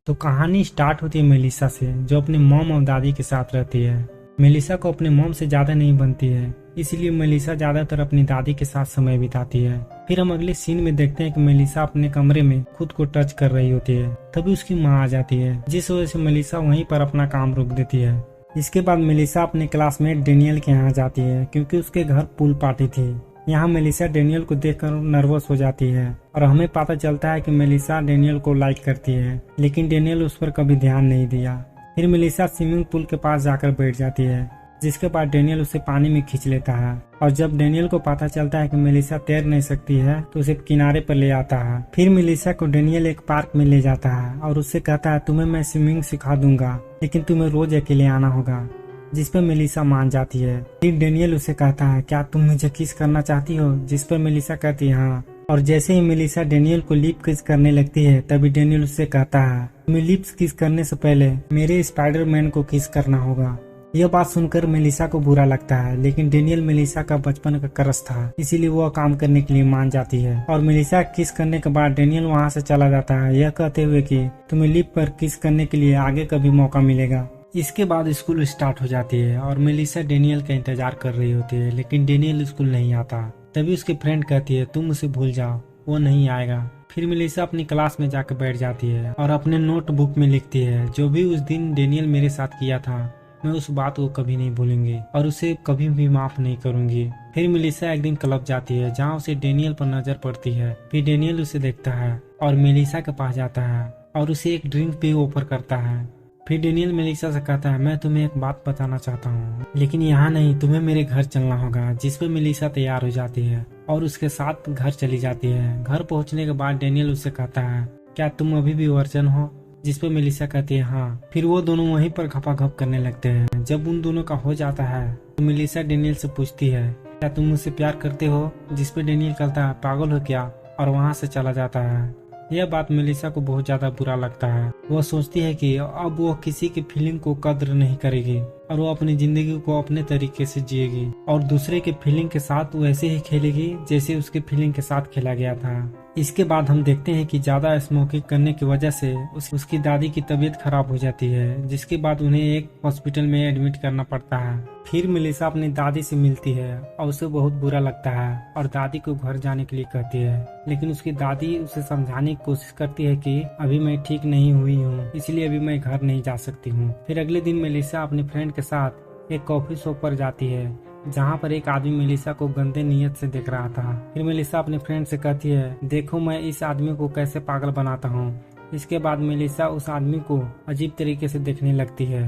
तो कहानी स्टार्ट होती है मेलिसा से, जो अपने मॉम और दादी के साथ रहती है। मेलिसा को अपने मॉम से ज्यादा नहीं बनती है, इसलिए मेलिसा ज्यादातर अपनी दादी के साथ समय बिताती है। फिर हम अगले सीन में देखते हैं कि मेलिसा अपने कमरे में खुद को टच कर रही होती है, तभी उसकी माँ आ जाती है, जिस वजह से मेलिसा वहीं पर अपना काम रोक देती है। इसके बाद मेलिसा अपने क्लासमेट डेनियल के यहाँ जाती है, क्योंकि उसके घर पूल पार्टी थी। यहाँ मेलिसा डेनियल को देखकर नर्वस हो जाती है और हमें पता चलता है कि मेलिसा डेनियल को लाइक करती है, लेकिन डेनियल उस पर कभी ध्यान नहीं दिया। फिर मेलिसा स्विमिंग पूल के पास जाकर बैठ जाती है, जिसके बाद डेनियल उसे पानी में खींच लेता है। और जब डेनियल को पता चलता है कि मेलिसा तैर नहीं सकती है, तो उसे किनारे पर ले आता है। फिर मेलिसा को डेनियल एक पार्क में ले जाता है और उससे कहता है, तुम्हें मैं स्विमिंग सिखा दूंगा, लेकिन तुम्हें रोज अकेले आना होगा, जिस पर मेलिसा मान जाती है। फिर डेनियल उसे कहता है, क्या तुम मुझे किस करना चाहती हो, जिस पर मेलिसा कहती है हाँ। और जैसे ही मेलिसा डेनियल को लिप किस करने लगती है, तभी डेनियल उससे कहता है, तुम्हें लिप्स किस करने से पहले मेरे स्पाइडरमैन को किस करना होगा। यह बात सुनकर मेलिसा को बुरा लगता है, लेकिन डेनियल मेलिसा का बचपन का क्रश था, इसीलिए वह काम करने के लिए मान जाती है। और मेलिसा किस करने के बाद डेनियल वहाँ से चला जाता है, यह कहते हुए कि तुम्हें लिप पर किस करने के लिए आगे कभी मौका मिलेगा। इसके बाद स्कूल स्टार्ट हो जाती है और मेलिसा डेनियल का इंतजार कर रही होती है, लेकिन डेनियल स्कूल नहीं आता। तभी उसकी फ्रेंड कहती है, तुम उसे भूल जाओ, वो नहीं आएगा। फिर मेलिसा अपनी क्लास में जाकर बैठ जाती है और अपने नोटबुक में लिखती है, जो भी उस दिन डेनियल मेरे साथ किया था, मैं उस बात को कभी नहीं भूलूंगी और उसे कभी भी माफ नहीं करूंगी। फिर मेलिसा एक दिन क्लब जाती है, जहाँ उसे डेनियल पर नजर पड़ती है। फिर डेनियल उसे देखता है और मेलिसा के पास जाता है और उसे एक ड्रिंक भी ऑफर करता है। फिर डेनियल मेलिसा से कहता है, मैं तुम्हें एक बात बताना चाहता हूँ, लेकिन यहाँ नहीं, तुम्हें मेरे घर चलना होगा। जिस पर मेलिसा तैयार हो जाती है और उसके साथ घर चली जाती है। घर पहुँचने के बाद डेनियल उससे कहता है, क्या तुम अभी भी वर्जन हो, जिस पर मेलिसा कहती है हाँ। फिर वो दोनों वहीं पर घपाघप करने लगते हैं। जब उन दोनों का हो जाता है तो मेलिसा डेनियल से पूछती है, क्या तुम मुझसे प्यार करते हो, जिस पर डेनियल कहता है, पागल हो क्या, और वहाँ से चला जाता है। यह बात मेलिसा को बहुत ज्यादा बुरा लगता है। वह सोचती है कि अब वो किसी की फीलिंग को कद्र नहीं करेगी और वो अपनी जिंदगी को अपने तरीके से जिएगी और दूसरे के फीलिंग के साथ वैसे ही खेलेगी जैसे उसके फीलिंग के साथ खेला गया था। इसके बाद हम देखते हैं कि ज्यादा स्मोकिंग करने की वजह से उसकी दादी की तबीयत खराब हो जाती है, जिसके बाद उन्हें एक हॉस्पिटल में एडमिट करना पड़ता है। फिर मेलिसा अपनी दादी से मिलती है और उसे बहुत बुरा लगता है और दादी को घर जाने के लिए कहती है, लेकिन उसकी दादी उसे समझाने की कोशिश करती है कि अभी मैं ठीक नहीं हुई हूँ, इसलिए अभी मैं घर नहीं जा सकती हूँ। फिर अगले दिन मेलिसा अपने फ्रेंड के साथ एक कॉफी शॉप पर जाती है, जहाँ पर एक आदमी मेलिसा को गंदे नियत से देख रहा था। फिर मेलिसा अपने फ्रेंड से कहती है, देखो मैं इस आदमी को कैसे पागल बनाता हूँ। इसके बाद मेलिसा उस आदमी को अजीब तरीके से देखने लगती है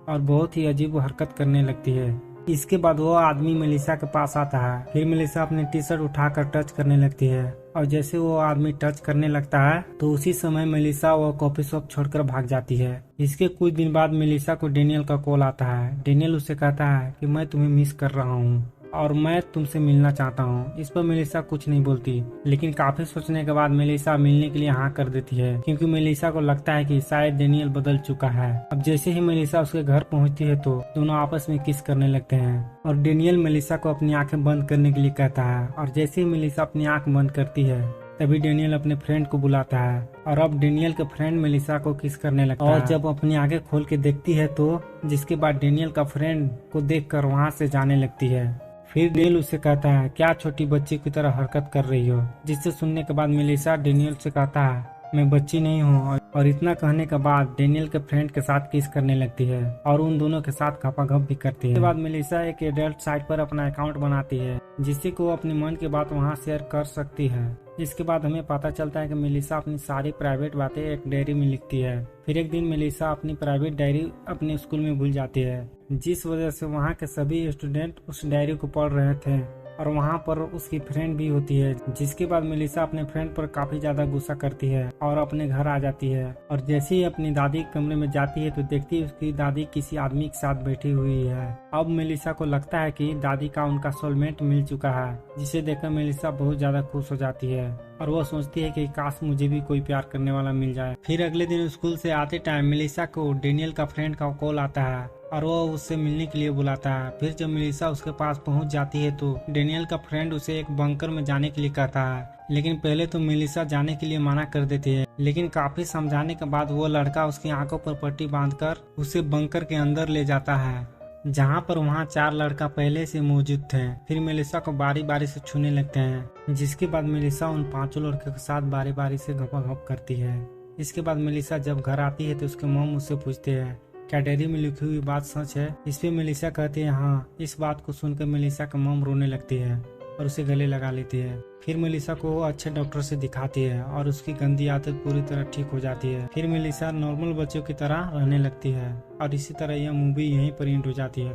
और बहुत ही अजीब हरकत करने लगती है। इसके बाद वो आदमी मेलिसा के पास आता है। फिर मेलिसा अपनी टी शर्ट उठाकर टच करने लगती है और जैसे वो आदमी टच करने लगता है तो उसी समय मेलिसा वो कॉफी शॉप छोड़कर भाग जाती है। इसके कुछ दिन बाद मेलिसा को डेनियल का कॉल आता है। डेनियल उससे कहता है कि मैं तुम्हें मिस कर रहा हूँ और मैं तुमसे मिलना चाहता हूँ। इस पर मेलिसा कुछ नहीं बोलती, लेकिन काफी सोचने के बाद मेलिसा मिलने के लिए हाँ कर देती है, क्योंकि मेलिसा को लगता है कि शायद डेनियल बदल चुका है। अब जैसे ही मेलिसा उसके घर पहुँचती है तो दोनों आपस में किस करने लगते हैं और डेनियल मेलिसा को अपनी आंखें बंद करने के लिए कहता है। और जैसे ही मेलिसा अपनी आंख बंद करती है तभी डेनियल अपने फ्रेंड को बुलाता है और अब डेनियल के फ्रेंड मेलिसा को किस करने लगता है। और जब अपनी आंखें खोल के देखती है तो जिसके बाद डेनियल का फ्रेंड को देखकर वहाँ से जाने लगती है। फिर डेनियल उससे कहता है, क्या छोटी बच्ची की तरह हरकत कर रही हो, जिससे सुनने के बाद मेलिसा डेनियल से कहता है, मैं बच्ची नहीं हूँ। और इतना कहने के बाद डेनियल के फ्रेंड के साथ किस करने लगती है और उन दोनों के साथ घपाघप भी करती है। इसके बाद मेलिसा एक एडल्ट साइट पर अपना अकाउंट बनाती है, जिससे को अपने मन की बात वहाँ शेयर कर सकती है। इसके बाद हमें पता चलता है कि मेलिसा अपनी सारी प्राइवेट बातें एक डायरी में लिखती है। फिर एक दिन मेलिसा अपनी प्राइवेट डायरी अपने स्कूल में भूल जाती है, जिस वजह से वहाँ के सभी स्टूडेंट उस डायरी को पढ़ रहे थे और वहाँ पर उसकी फ्रेंड भी होती है। जिसके बाद मेलिसा अपने फ्रेंड पर काफी ज्यादा गुस्सा करती है और अपने घर आ जाती है। और जैसे ही अपनी दादी के कमरे में जाती है तो देखती है उसकी दादी किसी आदमी के साथ बैठी हुई है अब मेलिसा को लगता है कि दादी का उनका सोलमेट मिल चुका है, जिसे देखकर मेलिसा बहुत ज्यादा खुश हो जाती है और वो सोचती है कि काश मुझे भी कोई प्यार करने वाला मिल जाए। फिर अगले दिन स्कूल से आते टाइम मेलिसा को डेनियल का फ्रेंड का कॉल आता है और वो उससे मिलने के लिए बुलाता है। फिर जब मेलिसा उसके पास पहुंच जाती है तो डेनियल का फ्रेंड उसे एक बंकर में जाने के लिए कहता है, लेकिन पहले तो मेलिसा जाने के लिए मना कर देती है। लेकिन काफी समझाने के बाद वो लड़का उसकी आंखों पर पट्टी बांधकर उसे बंकर के अंदर ले जाता है, जहाँ पर वहाँ 4 लड़का पहले से मौजूद थे। फिर मेलिसा को बारी बारी से छूने लगते हैं, जिसके बाद मेलिसा उन 5 लड़कों के साथ बारी बारी से गपागप करती है। इसके बाद मेलिसा जब घर आती है तो उसके मॉम उससे पूछते हैं क्या डायरी में लिखी हुई बात सच है। इस पे मेलिसा कहती है हाँ। इस बात को सुनकर मेलिसा का मॉम रोने लगती है और उसे गले लगा लेती है। फिर मेलिसा को वो अच्छे डॉक्टर से दिखाती है और उसकी गंदी आदत पूरी तरह ठीक हो जाती है। फिर मेलिसा नॉर्मल बच्चों की तरह रहने लगती है और इसी तरह यह मूवी यहीं पर एंड हो जाती है।